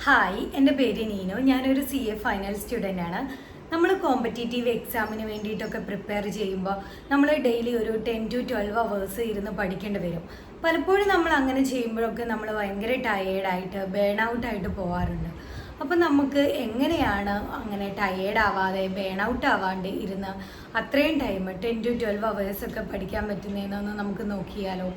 Hi, എൻ്റെ പേര് നീനു. ഞാനൊരു CA ഫൈനൽ സ്റ്റുഡൻ്റാണ്. നമ്മൾ കോമ്പറ്റേറ്റീവ് എക്സാമിന് വേണ്ടിയിട്ടൊക്കെ പ്രിപ്പയർ ചെയ്യുമ്പോൾ നമ്മൾ ഡെയിലി ഒരു 10 to 12 hours ഇരുന്ന് പഠിക്കേണ്ടി വരും. പലപ്പോഴും നമ്മൾ അങ്ങനെ ചെയ്യുമ്പോഴൊക്കെ നമ്മൾ ഭയങ്കര ടയേർഡായിട്ട് ബേൺ ഔട്ടായിട്ട് പോകാറുണ്ട്. അപ്പം നമുക്ക് എങ്ങനെയാണ് അങ്ങനെ ടയേർഡ് ആവാതെ ബേൺ ഔട്ട് ആവാണ്ട് ഇരുന്ന് അത്രയും ടൈം 10 to 12 hours ഒക്കെ പഠിക്കാൻ പറ്റുന്നതെന്നൊന്ന് നമുക്ക് നോക്കിയാലോ?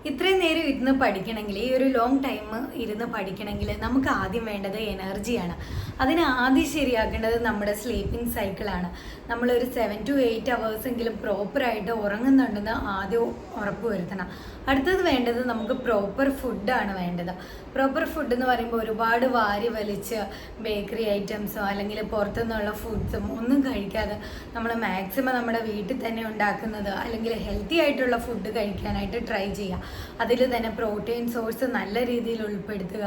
ഇത്രയും നേരം ഇരുന്ന് പഠിക്കണമെങ്കിൽ, ഈ ഒരു ലോങ് ടൈം ഇരുന്ന് പഠിക്കണമെങ്കിൽ നമുക്ക് ആദ്യം വേണ്ടത് എനർജിയാണ്. അതിന് ആദ്യം ശരിയാക്കേണ്ടത് നമ്മുടെ സ്ലീപ്പിംഗ് സൈക്കിളാണ്. നമ്മളൊരു 7 to 8 hours എങ്കിലും പ്രോപ്പറായിട്ട് ഉറങ്ങുന്നുണ്ടെന്ന് ആദ്യം ഉറപ്പ് വരുത്തണം. അടുത്തത് വേണ്ടത് നമുക്ക് പ്രോപ്പർ ഫുഡാണ് വേണ്ടത്. പ്രോപ്പർ ഫുഡ് എന്ന് പറയുമ്പോൾ ഒരുപാട് വാരി വലിച്ച് ബേക്കറി ഐറ്റംസോ അല്ലെങ്കിൽ പുറത്തുനിന്നുള്ള ഫുഡ്സും ഒന്നും കഴിക്കാതെ നമ്മൾ മാക്സിമം നമ്മുടെ വീട്ടിൽ തന്നെ ഉണ്ടാക്കുന്നത് അല്ലെങ്കിൽ ഹെൽത്തി ആയിട്ടുള്ള ഫുഡ് കഴിക്കാനായിട്ട് ട്രൈ ചെയ്യുക. അതിൽ തന്നെ പ്രോട്ടീൻ സോഴ്സ് നല്ല രീതിയിൽ ഉൾപ്പെടുത്തുക.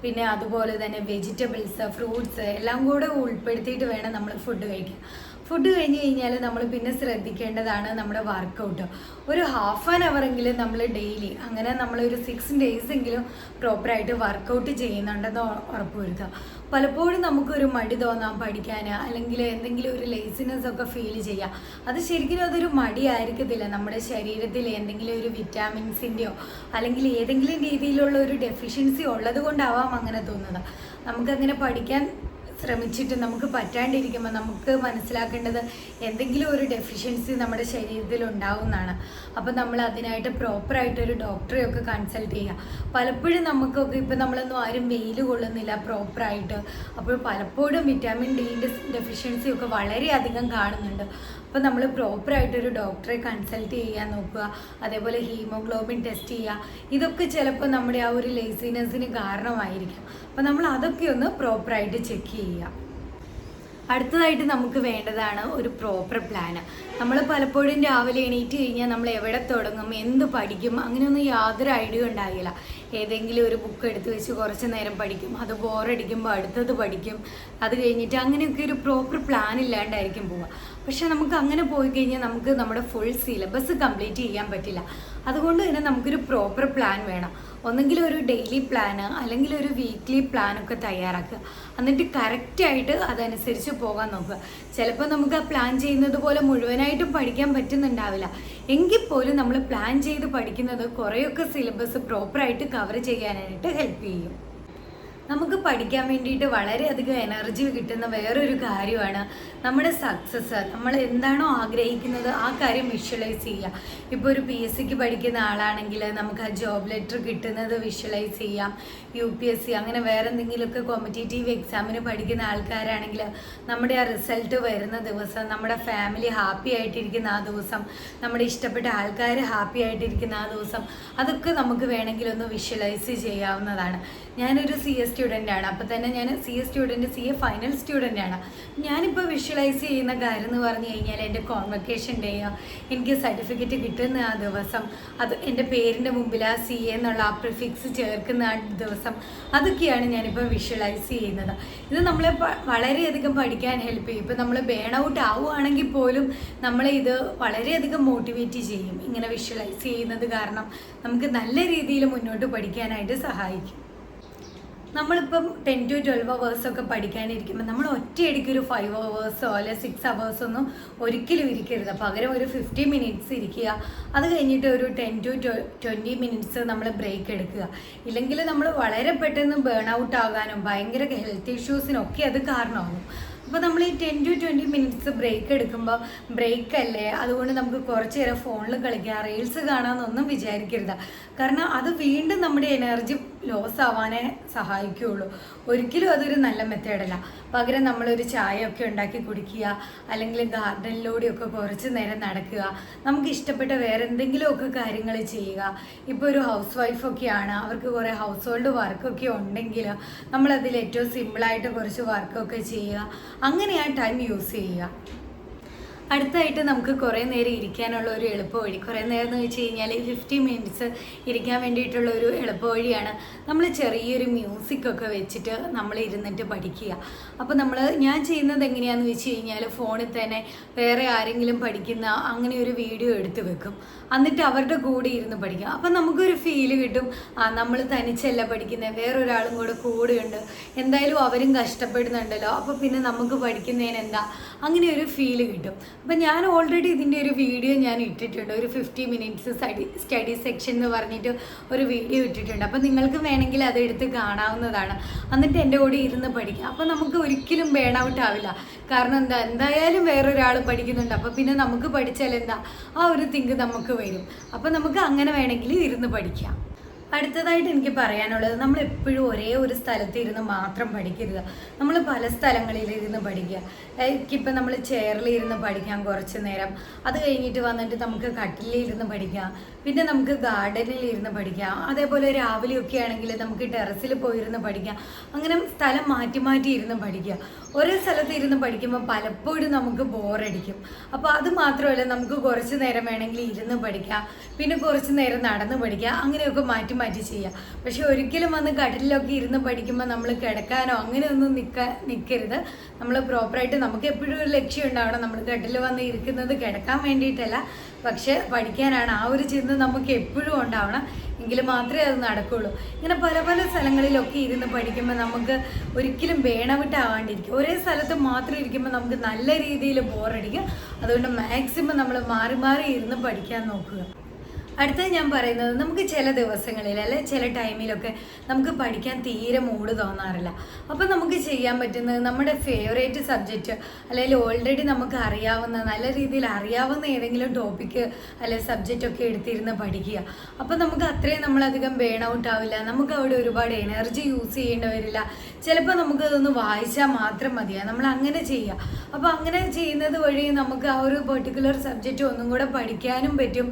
പിന്നെ അതുപോലെ തന്നെ വെജിറ്റബിൾസ്, ഫ്രൂട്ട്സ് എല്ലാം കൂടെ ഉൾപ്പെടുത്തിയിട്ട് വേണം നമ്മൾ ഫുഡ് കഴിക്കാൻ. ഫുഡ് കഴിഞ്ഞ് കഴിഞ്ഞാൽ നമ്മൾ പിന്നെ ശ്രദ്ധിക്കേണ്ടതാണ് നമ്മുടെ വർക്കൗട്ട്. ഒരു ഹാഫ് ആൻ അവറെങ്കിലും നമ്മൾ ഡെയിലി, അങ്ങനെ നമ്മളൊരു 6 days എങ്കിലും പ്രോപ്പറായിട്ട് വർക്കൗട്ട് ചെയ്യുന്നുണ്ടെന്ന് ഉറപ്പുവരുത്തുക. പലപ്പോഴും നമുക്കൊരു മടി തോന്നാം പഠിക്കാൻ, അല്ലെങ്കിൽ എന്തെങ്കിലും ഒരു ലേസിനെസ് ഒക്കെ ഫീൽ ചെയ്യാം. അത് ശരിക്കും അതൊരു മടിയായിരിക്കത്തില്ല. നമ്മുടെ ശരീരത്തിൽ എന്തെങ്കിലും ഒരു വിറ്റാമിൻസിൻ്റെയോ അല്ലെങ്കിൽ ഏതെങ്കിലും രീതിയിലുള്ള ഒരു ഡെഫിഷ്യൻസി ഉള്ളത് കൊണ്ടാവാം അങ്ങനെ തോന്നുന്നത്. നമുക്കങ്ങനെ പഠിക്കാൻ ശ്രമിച്ചിട്ട് നമുക്ക് പറ്റാണ്ടിരിക്കുമ്പോൾ നമുക്ക് മനസ്സിലാക്കേണ്ടത് എന്തെങ്കിലും ഒരു ഡെഫിഷ്യൻസി നമ്മുടെ ശരീരത്തിൽ ഉണ്ടാവുന്നതാണ്. അപ്പോൾ നമ്മൾ അതിനായിട്ട് പ്രോപ്പറായിട്ടൊരു ഡോക്ടറെയൊക്കെ കൺസൾട്ട് ചെയ്യുക. പലപ്പോഴും നമുക്കൊക്കെ ഇപ്പം നമ്മളൊന്നും ആരും വെയിൽ കൊള്ളുന്നില്ല പ്രോപ്പറായിട്ട്. അപ്പോൾ പലപ്പോഴും വിറ്റാമിൻ ഡി ഡെഫിഷ്യൻസി ഒക്കെ വളരെയധികം കാണുന്നുണ്ട്. അപ്പോൾ നമ്മൾ പ്രോപ്പറായിട്ടൊരു ഡോക്ടറെ കൺസൾട്ട് ചെയ്യാൻ നോക്കുക. അതേപോലെ ഹീമോഗ്ലോബിൻ ടെസ്റ്റ് ചെയ്യുക. ഇതൊക്കെ ചിലപ്പോൾ നമ്മുടെ ആ ഒരു ലേസിനെസ്സിന് കാരണമായിരിക്കും. അപ്പോൾ നമ്മൾ അതൊക്കെ ഒന്ന് പ്രോപ്പറായിട്ട് ചെക്ക് ചെയ്യുക. അടുത്തതായിട്ട് നമുക്ക് വേണ്ടതാണ് ഒരു പ്രോപ്പർ പ്ലാന്. നമ്മൾ പലപ്പോഴും രാവിലെ എണീറ്റ് കഴിഞ്ഞാൽ നമ്മൾ എവിടെ തുടങ്ങും, എന്ത് പഠിക്കും, അങ്ങനെയൊന്നും യാതൊരു ഐഡിയ ഉണ്ടാകില്ല. ഏതെങ്കിലും ഒരു ബുക്ക് എടുത്ത് വെച്ച് കുറച്ച് നേരം പഠിക്കും, അത് ബോറടിക്കുമ്പോൾ അടുത്തത് പഠിക്കും, അത് കഴിഞ്ഞിട്ട് അങ്ങനെയൊക്കെ ഒരു പ്രോപ്പർ പ്ലാൻ ഇല്ലാണ്ടായിരിക്കും പോവുക. പക്ഷെ നമുക്ക് അങ്ങനെ പോയി കഴിഞ്ഞാൽ നമുക്ക് നമ്മുടെ ഫുൾ സിലബസ് കംപ്ലീറ്റ് ചെയ്യാൻ പറ്റില്ല. അതുകൊണ്ട് തന്നെ നമുക്കൊരു പ്രോപ്പർ പ്ലാൻ വേണം. ഒന്നെങ്കിൽ ഒരു ഡെയിലി പ്ലാന് അല്ലെങ്കിൽ ഒരു വീക്ക്ലി പ്ലാനൊക്കെ തയ്യാറാക്കുക. എന്നിട്ട് കറക്റ്റായിട്ട് അതനുസരിച്ച് പോകാൻ നോക്കുക. ചിലപ്പോൾ നമുക്ക് ആ പ്ലാൻ ചെയ്യുന്നത് പോലെ മുഴുവനായിട്ടും പഠിക്കാൻ പറ്റുന്നുണ്ടാവില്ല. എങ്കിൽ പോലും നമ്മൾ പ്ലാൻ ചെയ്ത് പഠിക്കുന്നത് കുറേയൊക്കെ സിലബസ് പ്രോപ്പറായിട്ട് കവർ ചെയ്യാനായിട്ട് ഹെൽപ്പ് ചെയ്യും. നമുക്ക് പഠിക്കാൻ വേണ്ടിയിട്ട് വളരെയധികം എനർജി കിട്ടുന്ന വേറൊരു കാര്യമാണ് നമ്മുടെ സക്സസ്. നമ്മൾ എന്താണോ ആഗ്രഹിക്കുന്നത് ആ കാര്യം വിഷ്വലൈസ് ചെയ്യുക. ഇപ്പോൾ ഒരു PSCക്ക് പഠിക്കുന്ന ആളാണെങ്കിൽ നമുക്ക് ആ ജോബ് ലെറ്റർ കിട്ടുന്നത് വിഷ്വലൈസ് ചെയ്യാം. UPSC അങ്ങനെ വേറെ എന്തെങ്കിലുമൊക്കെ കോമ്പറ്റേറ്റീവ് എക്സാമിന് പഠിക്കുന്ന ആൾക്കാരാണെങ്കിൽ നമ്മുടെ ആ റിസൾട്ട് വരുന്ന ദിവസം, നമ്മുടെ ഫാമിലി ഹാപ്പി ആയിട്ടിരിക്കുന്ന ആ ദിവസം, നമ്മുടെ ഇഷ്ടപ്പെട്ട ആൾക്കാർ ഹാപ്പി ആയിട്ടിരിക്കുന്ന ആ ദിവസം, അതൊക്കെ നമുക്ക് വേണമെങ്കിൽ ഒന്ന് വിഷ്വലൈസ് ചെയ്യാവുന്നതാണ്. ഞാനൊരു CA സ്റ്റുഡൻ്റാണ്. അപ്പോൾ തന്നെ ഞാൻ CA ഫൈനൽ സ്റ്റുഡൻ്റാണ്. ഞാനിപ്പോൾ വിഷ്വലൈസ് ചെയ്യുന്ന കാര്യം എന്ന് പറഞ്ഞു കഴിഞ്ഞാൽ എൻ്റെ കോൺവക്കേഷൻ ഡേ, എനിക്ക് സർട്ടിഫിക്കറ്റ് കിട്ടുന്ന ആ ദിവസം, അത് എൻ്റെ പേരിൻ്റെ മുമ്പിൽ ആ CA എന്നുള്ള ആ പ്രിഫിക്സ് ചേർക്കുന്ന ആ ദിവസം, അതൊക്കെയാണ് ഞാനിപ്പോൾ വിഷ്വലൈസ് ചെയ്യുന്നത്. ഇത് നമ്മളെ വളരെയധികം പഠിക്കാൻ ഹെൽപ്പ് ചെയ്യും. ഇപ്പോൾ നമ്മൾ ബേൺ ഔട്ട് ആവുകയാണെങ്കിൽ പോലും നമ്മളെ ഇത് വളരെയധികം മോട്ടിവേറ്റ് ചെയ്യും. ഇങ്ങനെ വിഷ്വലൈസ് ചെയ്യുന്നത് കാരണം നമുക്ക് നല്ല രീതിയിൽ മുന്നോട്ട് പഠിക്കാനായിട്ട് സഹായിക്കും. നമ്മളിപ്പം 10 to 12 hours ഒക്കെ പഠിക്കാനിരിക്കുമ്പോൾ നമ്മൾ ഒറ്റയടിക്ക് ഒരു 5 hours അല്ലെ 6 hours ഒന്നും ഒരിക്കലും ഇരിക്കരുത്. പകരം ഒരു 50 minutes ഇരിക്കുക. അത് കഴിഞ്ഞിട്ട് ഒരു 10 to 20 minutes നമ്മൾ ബ്രേക്ക് എടുക്കുക. ഇല്ലെങ്കിൽ നമ്മൾ വളരെ പെട്ടെന്ന് ബേൺ ഔട്ട് ആകാനും ഭയങ്കര ഹെൽത്ത് ഇഷ്യൂസിനൊക്കെ അത് കാരണമാകും. അപ്പോൾ നമ്മൾ ഈ 10 to 20 minutes ബ്രേക്ക് എടുക്കുമ്പോൾ ബ്രേക്ക് അല്ലേ, അതുകൊണ്ട് നമുക്ക് കുറച്ച് നേരം ഫോണിൽ കളിക്കാം, റീൽസ് കാണാമെന്നൊന്നും വിചാരിക്കരുത്. കാരണം അത് വീണ്ടും നമ്മുടെ എനർജി ലോസ് ആവാനേ സഹായിക്കുകയുള്ളൂ. ഒരിക്കലും അതൊരു നല്ല മെത്തേഡല്ല. പകരം നമ്മളൊരു ചായയൊക്കെ ഉണ്ടാക്കി കുടിക്കുക, അല്ലെങ്കിൽ ഗാർഡനിലൂടെയൊക്കെ കുറച്ച് നേരം നടക്കുക, നമുക്ക് ഇഷ്ടപ്പെട്ട വേറെ എന്തെങ്കിലുമൊക്കെ കാര്യങ്ങൾ ചെയ്യുക. ഇപ്പോൾ ഒരു ഹൗസ് വൈഫൊക്കെയാണ്, അവർക്ക് കുറേ ഹൗസ് ഹോൾഡ് വർക്കൊക്കെ ഉണ്ടെങ്കിൽ നമ്മളതിൽ ഏറ്റവും സിമ്പിളായിട്ട് കുറച്ച് വർക്കൊക്കെ ചെയ്യുക. അങ്ങനെ ആ ടൈം യൂസ് ചെയ്യുക. അടുത്തായിട്ട് നമുക്ക് കുറേ നേരം ഇരിക്കാനുള്ള ഒരു എളുപ്പവഴി, കുറേ നേരം എന്ന് വെച്ച് കഴിഞ്ഞാൽ 50 മിനിറ്റ്സ് ഇരിക്കാൻ വേണ്ടിയിട്ടുള്ള ഒരു എളുപ്പവഴിയാണ് നമ്മൾ ചെറിയൊരു മ്യൂസിക്കൊക്കെ വെച്ചിട്ട് നമ്മൾ ഇരുന്നിട്ട് പഠിക്കുക. അപ്പോൾ ഞാൻ ചെയ്യുന്നത് എങ്ങനെയാണെന്ന് വെച്ച് കഴിഞ്ഞാൽ ഫോണിൽ തന്നെ വേറെ ആരെങ്കിലും പഠിക്കുന്ന അങ്ങനെ ഒരു വീഡിയോ എടുത്ത് വെക്കും, എന്നിട്ട് അവരുടെ കൂടെ ഇരുന്ന് പഠിക്കാം. അപ്പം നമുക്കൊരു ഫീല് കിട്ടും, നമ്മൾ തനിച്ചല്ല പഠിക്കുന്നത്, വേറൊരാളും കൂടെയുണ്ട്, എന്തായാലും അവരും കഷ്ടപ്പെടുന്നുണ്ടല്ലോ, അപ്പോൾ പിന്നെ നമുക്ക് പഠിക്കുന്നതിന് എന്താ, അങ്ങനെ ഒരു ഫീല് കിട്ടും. അപ്പം ഞാൻ ഓൾറെഡി ഇതിൻ്റെ ഒരു വീഡിയോ ഞാൻ ഇട്ടിട്ടുണ്ട്, ഒരു 50 മിനിറ്റ്സ് സ്റ്റഡി സെക്ഷൻ എന്ന് പറഞ്ഞിട്ട് ഒരു വീഡിയോ ഇട്ടിട്ടുണ്ട്. അപ്പം നിങ്ങൾക്ക് വേണമെങ്കിൽ അതെടുത്ത് കാണാവുന്നതാണ്, എന്നിട്ട് എൻ്റെ കൂടെ ഇരുന്ന് പഠിക്കാം. അപ്പം നമുക്ക് ഒരിക്കലും ബേൺ ഔട്ട് ആവില്ല. കാരണം എന്തായാലും വേറൊരാൾ പഠിക്കുന്നുണ്ട്, അപ്പോൾ പിന്നെ നമുക്ക് പഠിച്ചാൽ എന്താ, ആ ഒരു തിങ്ക് നമുക്ക് വരും. അപ്പം നമുക്ക് അങ്ങനെ വേണമെങ്കിൽ ഇരുന്ന് പഠിക്കാം. അടുത്തതായിട്ട് എനിക്ക് പറയാനുള്ളത്, നമ്മൾ എപ്പോഴും ഒരേ ഒരു സ്ഥലത്ത് ഇരുന്ന് മാത്രം പഠിക്കരുത്, നമ്മൾ പല സ്ഥലങ്ങളിൽ ഇരുന്ന് പഠിക്കുക. ഇപ്പം നമ്മൾ ചെയറിലിരുന്ന് പഠിക്കാം കുറച്ച് നേരം, അത് കഴിഞ്ഞിട്ട് വന്നിട്ട് നമുക്ക് കട്ടിലിരുന്ന് പഠിക്കാം, പിന്നെ നമുക്ക് ഗാർഡനിൽ ഇരുന്ന് പഠിക്കാം, അതേപോലെ രാവിലെയൊക്കെ ആണെങ്കിൽ നമുക്ക് ടെറസിൽ പോയിരുന്ന് പഠിക്കാം. അങ്ങനെ സ്ഥലം മാറ്റി മാറ്റി ഇരുന്ന് പഠിക്കുക. ഒരേ സ്ഥലത്ത് ഇരുന്ന് പഠിക്കുമ്പോൾ പലപ്പോഴും നമുക്ക് ബോറടിക്കും. അപ്പോൾ അത് മാത്രമല്ല, നമുക്ക് കുറച്ച് നേരം വേണമെങ്കിൽ ഇരുന്ന് പഠിക്കാം, പിന്നെ കുറച്ച് നേരം നടന്ന് പഠിക്കാം, അങ്ങനെയൊക്കെ മാറ്റി മാറ്റി ചെയ്യാം. പക്ഷെ ഒരിക്കലും വന്ന് കട്ടിലൊക്കെ ഇരുന്ന് പഠിക്കുമ്പോൾ നമ്മൾ കിടക്കാനോ അങ്ങനെയൊന്നും നിൽക്കരുത്. നമ്മൾ പ്രോപ്പറായിട്ട്, നമുക്ക് എപ്പോഴും ഒരു ലക്ഷ്യം ഉണ്ടാവണം, നമ്മൾ കട്ടിൽ വന്ന് ഇരിക്കുന്നത് കിടക്കാൻ വേണ്ടിയിട്ടല്ല, പക്ഷെ പഠിക്കാനാണ്. ആ ഒരു ചിന്ത നമുക്ക് എപ്പോഴും ഉണ്ടാവണം, എങ്കിൽ മാത്രമേ അത് നടക്കുകയുള്ളൂ. ഇങ്ങനെ പല പല സ്ഥലങ്ങളിലൊക്കെ ഇരുന്ന് പഠിക്കുമ്പോൾ നമുക്ക് ഒരിക്കലും വേണവിട്ടാവാണ്ടിരിക്കും. ഒരേ സ്ഥലത്ത് മാത്രം ഇരിക്കുമ്പോൾ നമുക്ക് നല്ല രീതിയിൽ ബോറടിക്കും. അതുകൊണ്ട് മാക്സിമം നമ്മൾ മാറി മാറി ഇരുന്ന് പഠിക്കാൻ നോക്കുക. അടുത്തത് ഞാൻ പറയുന്നത്, നമുക്ക് ചില ദിവസങ്ങളിൽ അല്ലെ ചില ടൈമിലൊക്കെ നമുക്ക് പഠിക്കാൻ തീരെ മൂഡ് തോന്നാറില്ല. അപ്പം നമുക്ക് ചെയ്യാൻ പറ്റുന്നത്, നമ്മുടെ ഫേവറേറ്റ് സബ്ജക്റ്റ് അല്ലെങ്കിൽ ഓൾറെഡി നമുക്ക് അറിയാവുന്ന, നല്ല രീതിയിൽ അറിയാവുന്ന ഏതെങ്കിലും ടോപ്പിക്ക് അല്ലെങ്കിൽ സബ്ജക്റ്റൊക്കെ എടുത്തിരുന്ന് പഠിക്കുക. അപ്പം നമുക്ക് അത്രയും നമ്മളധികം ബേൺ ഔട്ട് ആവില്ല, നമുക്ക് അവിടെ ഒരുപാട് എനർജി യൂസ് ചെയ്യേണ്ടി വരില്ല. ചിലപ്പോൾ നമുക്കതൊന്ന് വായിച്ചാൽ മാത്രം മതിയാ, നമ്മൾ അങ്ങനെ ചെയ്യുക. അപ്പോൾ അങ്ങനെ ചെയ്യുന്നത് വഴി നമുക്ക് ആ ഒരു പെർട്ടിക്കുലർ സബ്ജക്റ്റ് ഒന്നും കൂടെ പഠിക്കാനും പറ്റും,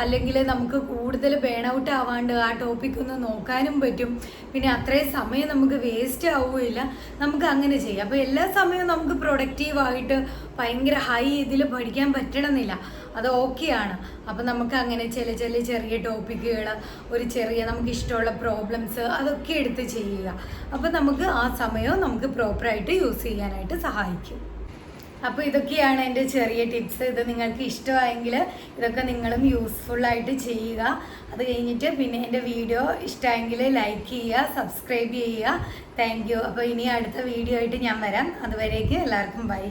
അല്ലെങ്കിൽ നമുക്ക് കൂടുതൽ ബേൺ ഔട്ട് ആവാണ്ട് ആ ടോപ്പിക് ഒന്ന് നോക്കാനും പറ്റും. പിന്നെ അത്രയും സമയം നമുക്ക് വേസ്റ്റ് ആവുകയില്ല, നമുക്ക് അങ്ങനെ ചെയ്യാം. അപ്പോൾ എല്ലാ സമയവും നമുക്ക് പ്രൊഡക്റ്റീവായിട്ട് ഭയങ്കര ഹൈ ഇതിൽ പഠിക്കാൻ പറ്റണമെന്നില്ല, അത് ഓക്കെയാണ്. അപ്പം നമുക്ക് അങ്ങനെ ചെറിയ ടോപ്പിക്കുകൾ, ഒരു ചെറിയ നമുക്ക് ഇഷ്ടമുള്ള പ്രോബ്ലംസ് അതൊക്കെ എടുത്ത് ചെയ്യുക. അപ്പം നമുക്ക് ആ സമയവും നമുക്ക് പ്രോപ്പറായിട്ട് യൂസ് ചെയ്യാനായിട്ട് സഹായിക്കും. അപ്പോൾ ഇതൊക്കെയാണ് എൻ്റെ ചെറിയ ടിപ്സ്. ഇത് നിങ്ങൾക്ക് ഇഷ്ടമായെങ്കിൽ ഇതൊക്കെ നിങ്ങളും യൂസ്ഫുള്ളായിട്ട് ചെയ്യുക. അത് കഴിഞ്ഞിട്ട് പിന്നെ എൻ്റെ വീഡിയോ ഇഷ്ടമായെങ്കിൽ ലൈക്ക് ചെയ്യുക, സബ്സ്ക്രൈബ് ചെയ്യുക. Thank you. അപ്പോൾ ഇനി അടുത്ത വീഡിയോ ആയിട്ട് ഞാൻ വരാം. അതുവരേക്ക് എല്ലാവർക്കും ബൈ.